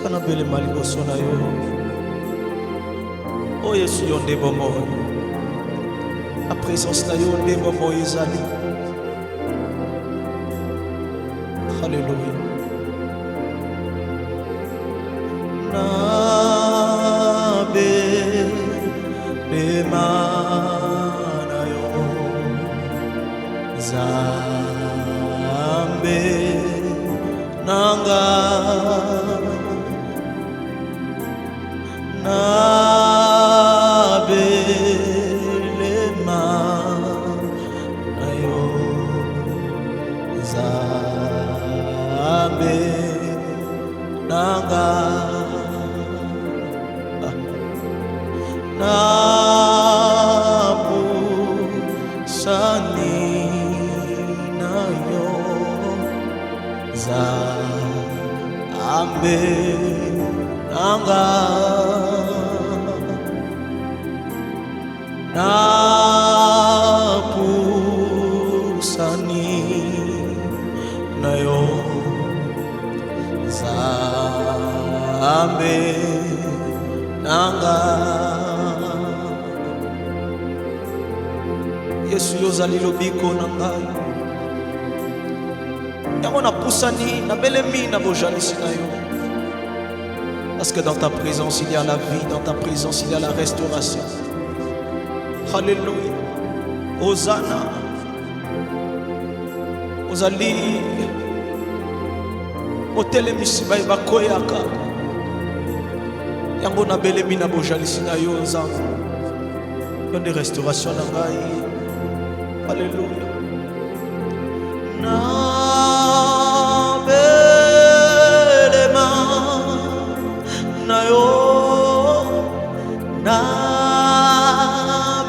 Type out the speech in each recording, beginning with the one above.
kana bele mali bosona yo. O Yesu yo nde bomo. La présence na yo nde bomo ezali. Alléluia. Na bele mana yo Zambe nanga na belema na yo Zambe nanga na busani na yo Zambe nanga na pusani na yo Zambe nanga. Yesu yozali lobiko na ngai yango na pusani na belemi na bojalisi na yo. Parce que dans ta présence il y a la vie, dans ta présence il y a la restauration. Alléluia. Hosanna. Ozali otelemisi bai bakoyaka yango na belemi na bojalisi na yo nzambe. Yo de restauration na ngai. Alléluia. Na belema na yo na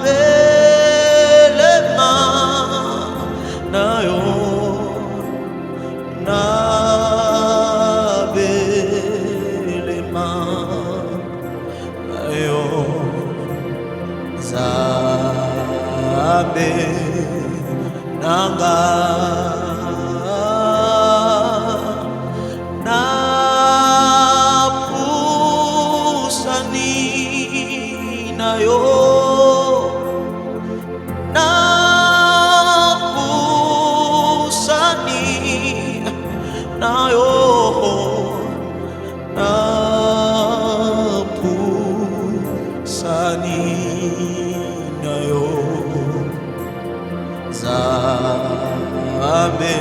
belema na yo na belema na yo Zambe nanga na pusani na yo na pusani na yo na pusani na yo Zambe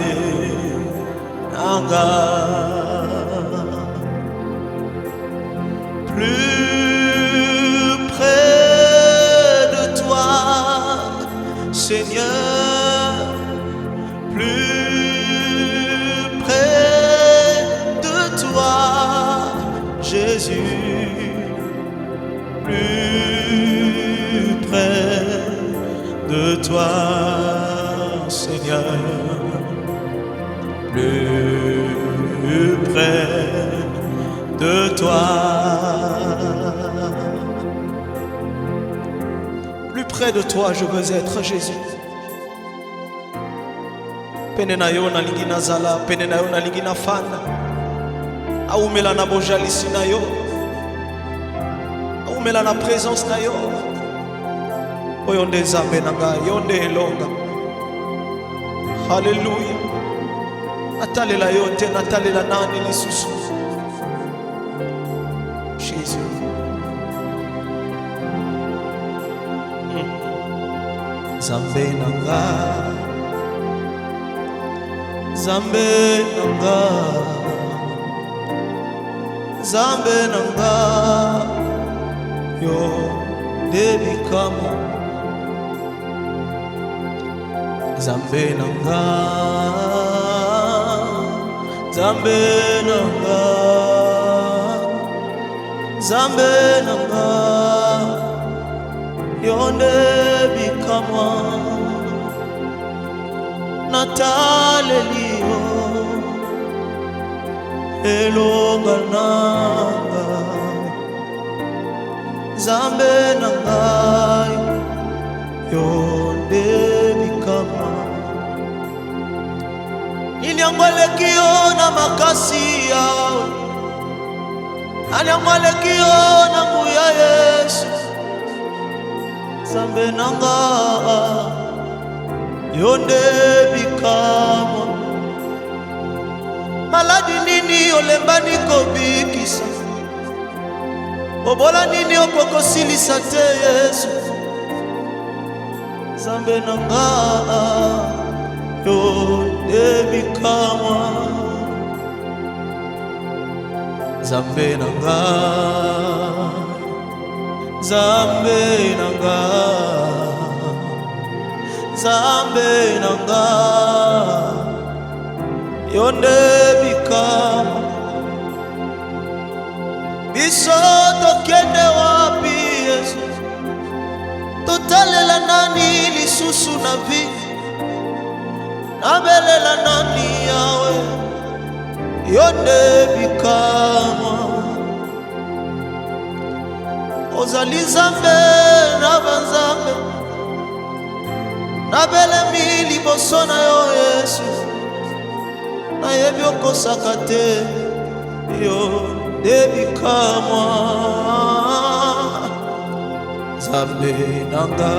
nanga. Plus près de toi, Seigneur, plus près de toi, Jésus, plus près de toi, Seigneur, plus près de toi, plus près de toi je veux être Jésus. Pene na yo nalingi nazala, pene na yo nalingi nafanda, aumela na bojalisi na yo, aumela na présence na yo. Oyo nde Nzambe na ngai, yo nde elonga. Alléluia. Natalela yo te, natalela nani lisusu. Jésus. Nzambe na ngai, Nzambe na ngai, Nzambe na ngai, yo nde bikamo. Nzambe na ngai, Nzambe na ngai, Nzambe na ngai, yo nde bikamwa. Nataleli yo elonga nanga, Nzambe na ngai, yo nde bikamwa. Niliangoleki yo na makasi yawe, anyamwalekio na nguya Yesu Zambe nanga yonde bikama maladi nini olembani kobikisa obola nini okokosilisa te Yesu Zambe nanga yonde bikama Zambe nanga Zambe nanga Zambe nanga yonde bikama biso tokende wapi Yesu totalela nani lisusu na vi nabelela nani yawe yonde bikama ozali Nzambe na banzambe nabelemi liboso na yo Yesu nayebi okosaka te yonde bikama Zambe nanga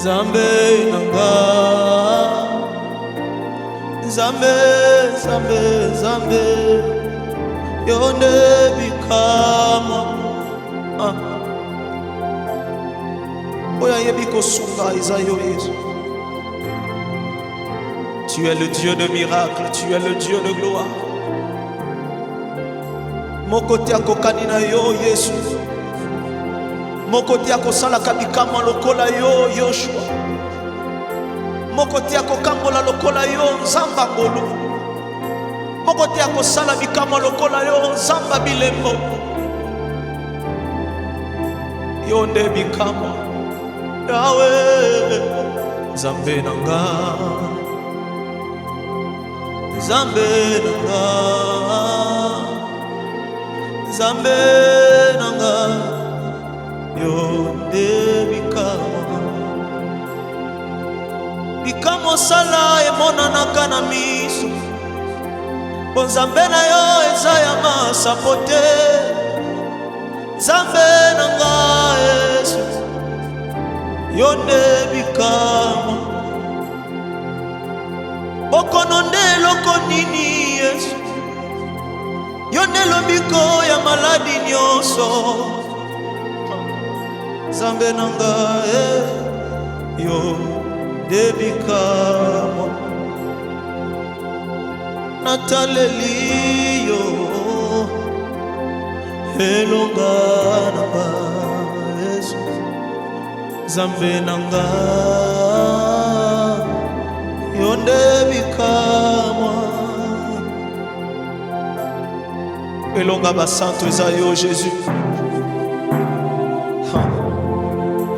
Zambe nanga Zambe Zambe Zambe yonde bikama oya yebi kosunga izayo Yesu. Tu es le Dieu de miracles, tu es le Dieu de gloire. Mokote akokani na yo Yesu mokote akosalaka bikama lokola yo Yoshua mokote akokambola lokola yo Nzamba ngolu mokote akosala bikama lokola yo Nzamba bilembo yonde bikama yawe Zambe nanga Zambe nanga Zambe nanga yonde bikama bikama sala emonanaka na miso Bonzambe na yo eza ya masapote Zambe nanga Yesu yonde bikama bokono nde loko nini Yesu yonde lobiko ya maladi nyonso Zambe nanga yonde bikama nataleli yo elonga nanga Yesu Zambe nanga yonde bikama elonga basanto eza yo Jésus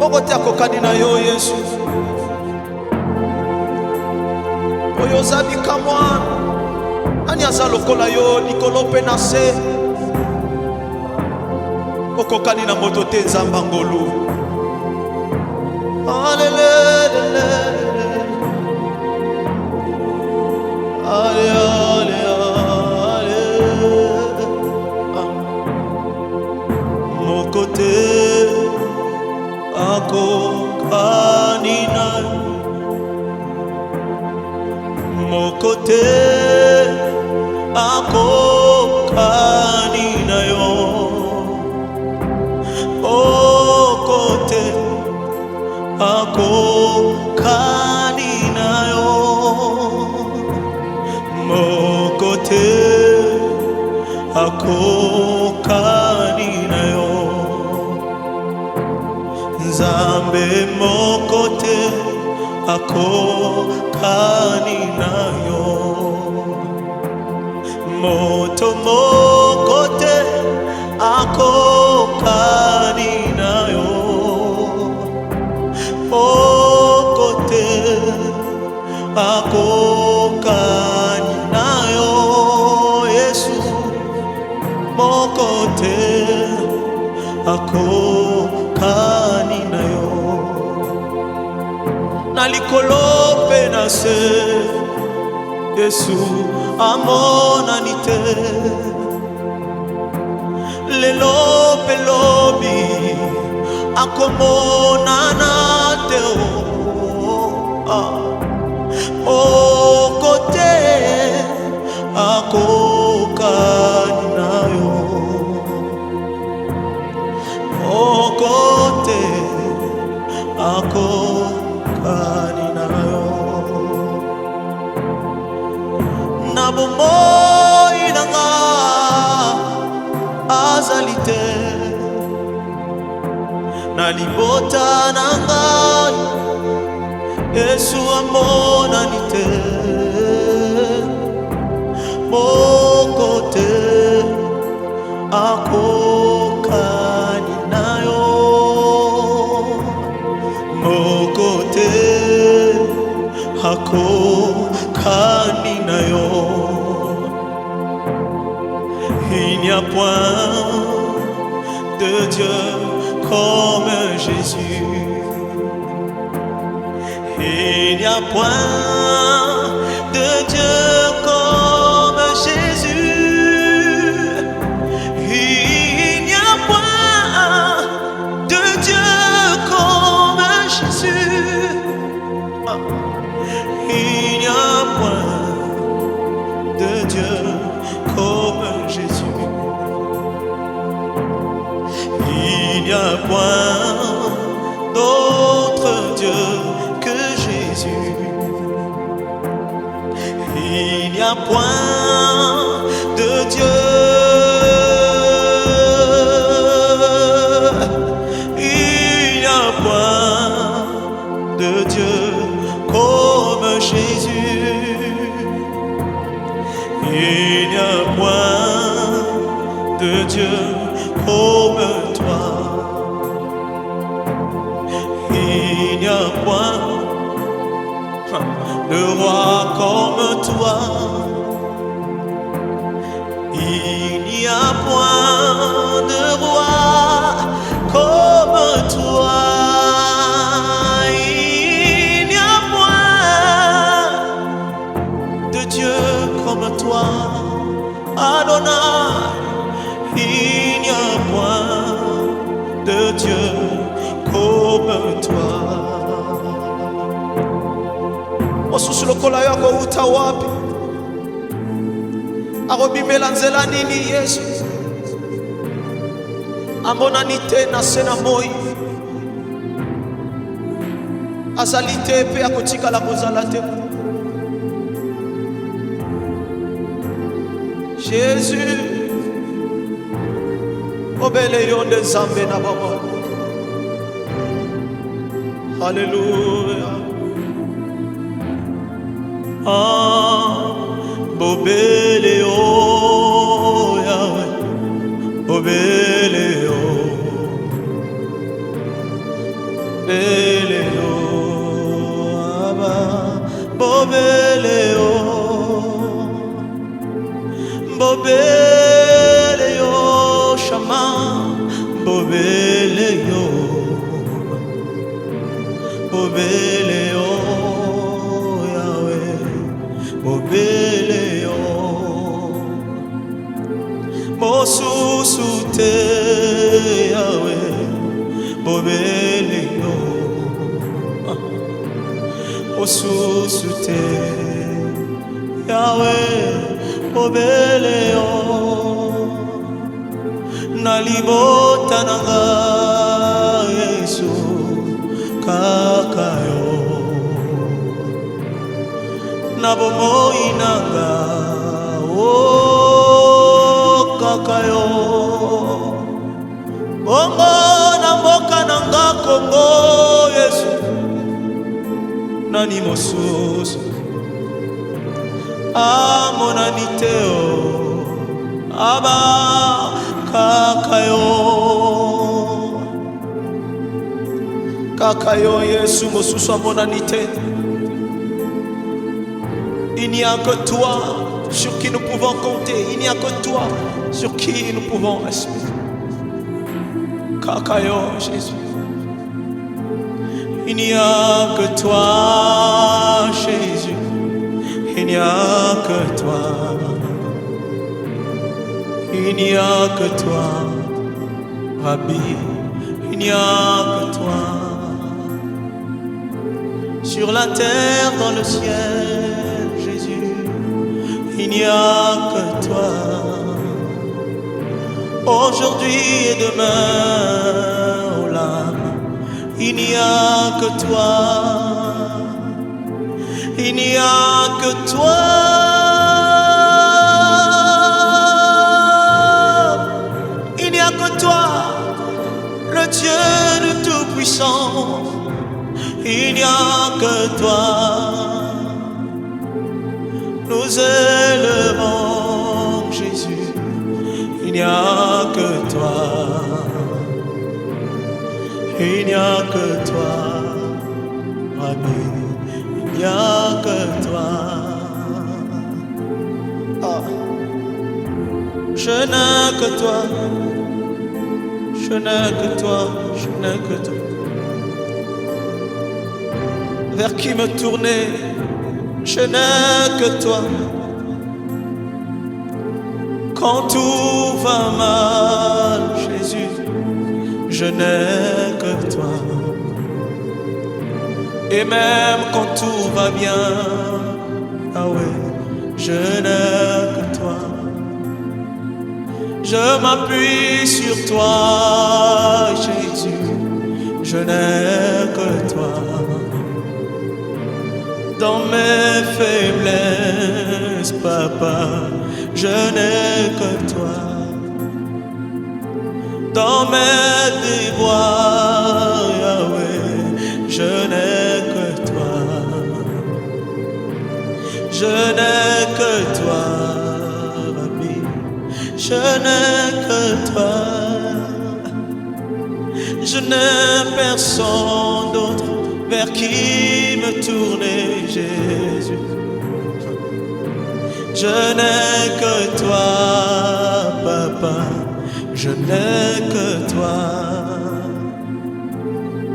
okote akokani na yo Yesu oyo oza bikama ani aza lokola yo likolo mpe na se okokani na moto te Nzamba ngolu alelelele ale ale ale mokote akokani na mokote akokani na yo mokote akokani na yo mokote akokani na yo Nzambe mokote akokani na yo moto mokote akokani na yo mokote akokani na yo Yesu mokote akokani na yo na likolo pe na se Yesu amonani te lelo pelobi akomona na teo okote akokani nayo okote akokani nayo na bomoi nanga azalite na libota nanga Yesu amonani te mokote akokani nayo mokote akokani nayo. Il n'y a point de Dieu comme Jésus. Il n'y a point de Dieu comme Jésus. Il n'y a point de Dieu comme Jésus. Il n'y a point de Dieu comme Jésus. Il n'y a point d'autre Dieu que Jésus. Il n'y a point de Dieu. Il n'y a point de Dieu comme Jésus. Il n'y a point de Dieu comme toi. Il n'y a point de roi comme toi. Il n'y a point de roi comme toi. Il n'y a point de Dieu comme toi. Adonai, il n'y a point de Dieu comme toi. Osusu lokola yako uta wapi? Akobimela nzela nini Yesu? Amonani te na sena moi. Azali te pe akotikala kozala te. Jésus, obele yo nde Nzambe na baba. Alléluia. Bobele o Yahweh, bobele o, bele o Abba, bobele o, bobele o Shama, bobele o, bobele o Yahweh, bobele o, mosusu te Yahweh, bobele o, mosusu te Yahweh, bobele o, na libota nanga Yesu kaka yo, na bomoi nanga kaka yo, bongo na mboka nanga Kongo Yesu, nani mosusu amonani te o Aba kaka yo Yesu mosusu amonani te. Il n'y a que toi sur qui nous pouvons compter. Il n'y a que toi sur qui nous pouvons espérer. Kakayo Jésus. Il n'y a que toi Jésus. Il n'y a que toi. Il n'y a que toi. Rabbi, il n'y a que toi. Sur la terre, dans le ciel, Jésus, il n'y a que toi. Aujourd'hui et demain, oh l'âme, il n'y a que toi. Il n'y a que toi. Il n'y a que toi, le Dieu de Tout-Puissant. Il n'y a que toi. Nous élevons Jésus. Il n'y a que toi. Il n'y a que toi, Rabbi. Il n'y a que toi. Ah. Je n'ai que toi. Je n'ai que toi. Je n'ai que toi. Vers qui me tourner? Je n'ai que toi. Quand tout va mal, Jésus, je n'ai que toi. Et même quand tout va bien, ah ouais, je n'ai que toi. Je m'appuie sur toi, Jésus, je n'ai que toi. Dans mes faiblesses, Papa, je n'ai que toi. Dans mes déboires, Yahweh, je n'ai que toi. Je n'ai que toi, Rabbi. Je n'ai que toi. Je n'ai personne d'autre vers qui me tourner, Jésus. Je n'ai que toi, Papa. Je n'ai que toi.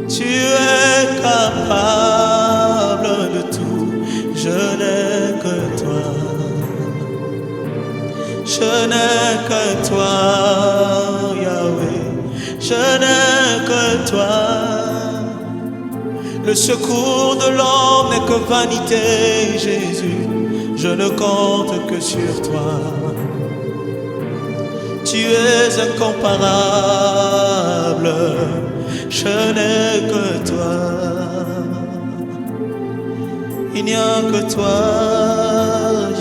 Tu es capable de tout. Je n'ai que toi. Je n'ai que toi, Yahweh. Je n'ai que toi. Le secours de l'homme n'est que vanité, Jésus. Je ne compte que sur toi. Tu es incomparable. Je n'ai que toi. Il n'y a que toi,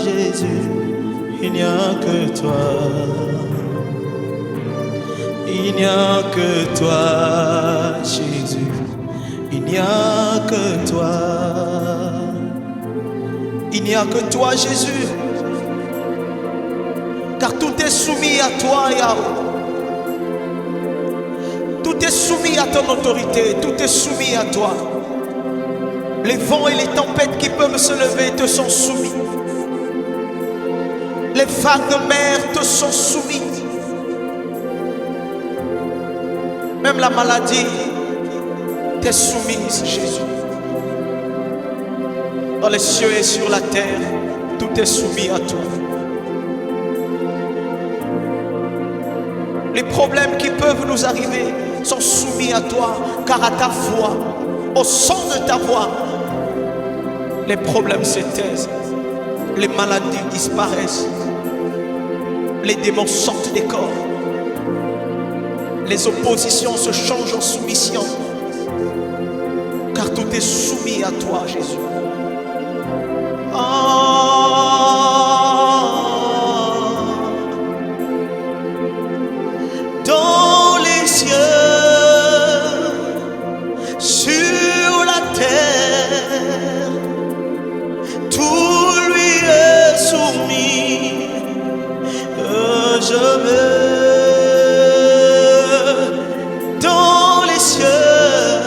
Jésus. Il n'y a que toi. Il n'y a que toi, Jésus. Il n'y a que toi. Il n'y a que toi, Jésus. Car tout est soumis à toi, Yahweh. Tout est soumis à ton autorité. Tout est soumis à toi. Les vents et les tempêtes qui peuvent se lever te sont soumis. Les vagues de mer te sont soumises. Même la maladie t'est soumise, Jésus. Dans les cieux et sur la terre, tout est soumis à toi. Les problèmes qui peuvent nous arriver sont soumis à toi, car à ta voix, au son de ta voix, les problèmes se taisent, les maladies disparaissent, les démons sortent des corps, les oppositions se changent en soumission, car tout est soumis à toi, Jésus. Dans les cieux, sur la terre, tout lui est soumis. Je veux dans les cieux,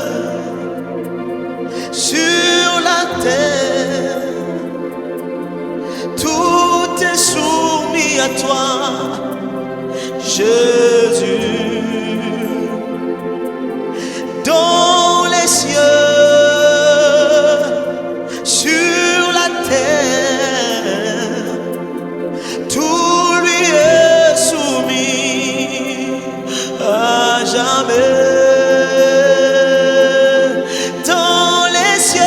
sur la terre, jamais. Dans les cieux,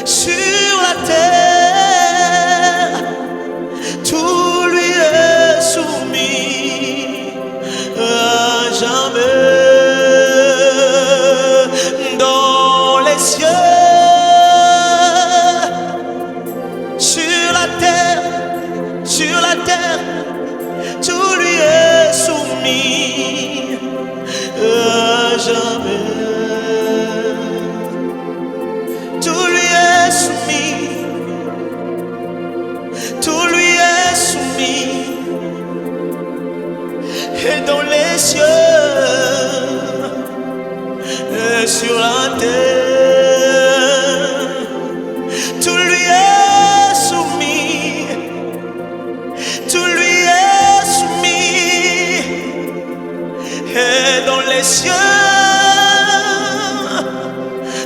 sur la terre, tout lui est soumis à jamais. Dans les cieux, sur la terre, tout lui est soumis à jamais. Tout lui est soumis, tout lui est soumis. Et dans les cieux, et sur la terre, tout lui est soumis, tout lui est soumis. Et dans les cieux,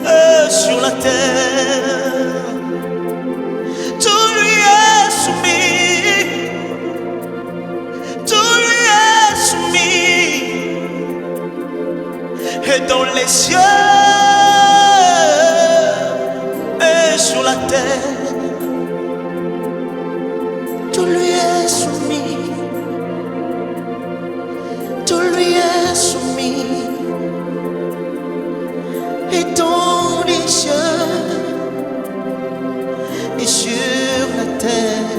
et sur la terre, tout lui est soumis, tout lui est soumis. Et dans les cieux, et sur la terre, tout lui est soumis, tout lui est soumis. Et dans les cieux, et sur la terre,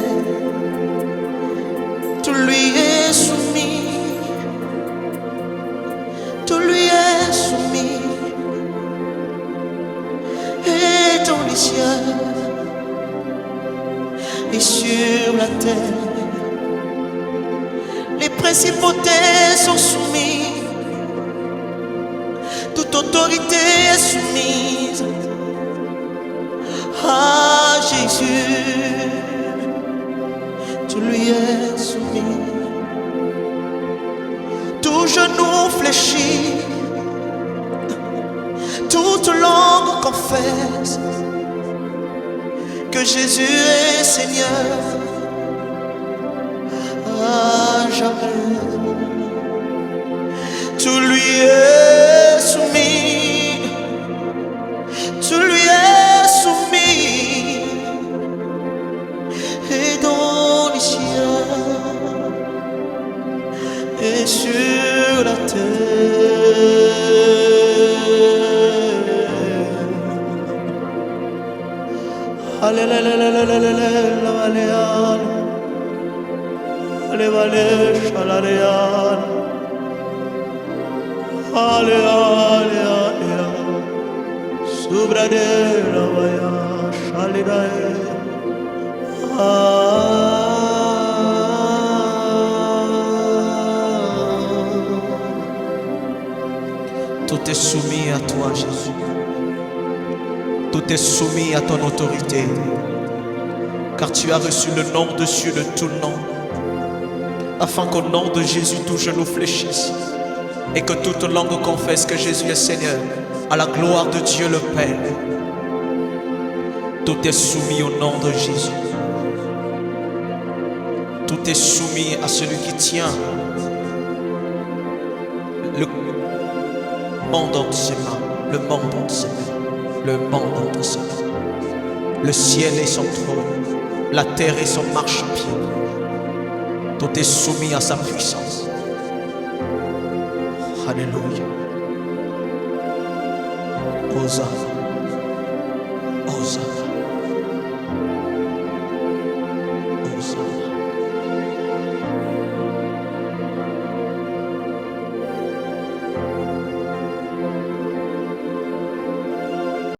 tout lui est soumis, tout lui est soumis. Et dans les cieux, et sur la terre, les principautés sont soumises, toute autorité est soumise à Jésus, tout lui est soumis. Tout genou fléchit, toute langue confesse que Jésus est Seigneur à jamais. Tout lui est soumis, tout lui est soumis. Et dans les cieux, et sur la terre, tout est soumis à toi, Jésus. Tout est soumis à ton autorité, car tu as reçu le nom dessus de tout nom, afin qu'au nom de Jésus, tout genou fléchisse et que toute langue confesse que Jésus est Seigneur, à la gloire de Dieu le Père. Tout est soumis au nom de Jésus. Tout est soumis à celui qui tient le monde entre ses mains, le monde entre ses mains, le monde entre ses mains. Le ciel est son trône, la terre est son marchepied. Tout est soumis à sa puissance. Alléluia. Hosanna.